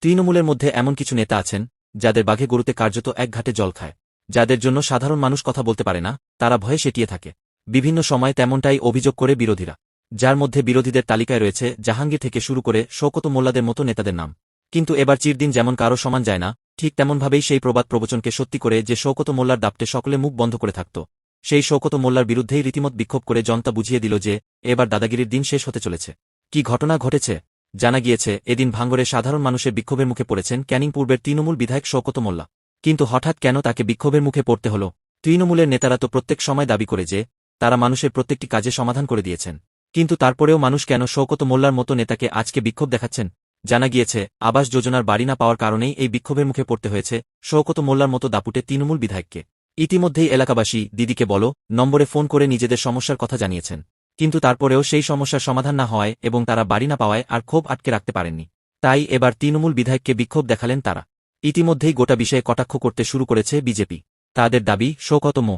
তৃণমূলের মধ্যে এমন কিছু নেতা আছেন যাদের বাঘে গরুতে কার্যত এক ঘাটে জল খায়, যাদের জন্য সাধারণ মানুষ কথা বলতে পারে না, তারা ভয়ে সেটিয়ে থাকে। বিভিন্ন সময় তেমনটাই অভিযোগ করে বিরোধীরা, যার মধ্যে বিরোধীদের তালিকায় রয়েছে জাহাঙ্গীর থেকে শুরু করে শওকত মোল্লাদের মতো নেতাদের নাম। কিন্তু এবার চিরদিন যেমন কারো সমান যায় না, ঠিক তেমনভাবেই সেই প্রবাদ প্রবচনকে সত্যি করে যে শওকত মোল্লার দাপটে সকলে মুখ বন্ধ করে থাকত, সেই শওকত মোল্লার বিরুদ্ধেই রীতিমত বিক্ষোভ করে জনতা বুঝিয়ে দিল যে এবার দাদাগিরির দিন শেষ হতে চলেছে। কি ঘটনা ঘটেছে জানা গিয়েছে, এদিন ভাঙড়ে সাধারণ মানুষের বিক্ষোভের মুখে পড়েছেন ক্যানিং পূর্বের তৃণমূল বিধায়ক শওকত মোল্লা। কিন্তু হঠাৎ কেন তাকে বিক্ষোভের মুখে পড়তে হল? তৃণমূলের নেতারা তো প্রত্যেক সময় দাবি করে যে তারা মানুষের প্রত্যেকটি কাজে সমাধান করে দিয়েছেন, কিন্তু তারপরেও মানুষ কেন শওকত মোল্লার মতো নেতাকে আজকে বিক্ষোভ দেখাচ্ছেন? জানা গিয়েছে, আবাস যোজনার বাড়ি না পাওয়ার কারণেই এই বিক্ষোভের মুখে পড়তে হয়েছে শওকত মোল্লার মতো দাপুটে তৃণমূল বিধায়ককে। ইতিমধ্যেই এলাকাবাসী দিদিকে বলো নম্বরে ফোন করে নিজেদের সমস্যার কথা জানিয়েছেন, কিন্তু তারপরেও সেই সমস্যার সমাধান না হওয়ায় এবং তারা বাড়ি না পাওয়ায় আর ক্ষোভ আটকে রাখতে পারেননি। তাই এবার তৃণমূল বিধায়ককে বিক্ষোভ দেখালেন তারা। ইতিমধ্যেই গোটা বিষয়ে কটাক্ষ করতে শুরু করেছে বিজেপি। তাদের দাবি শওকত মো.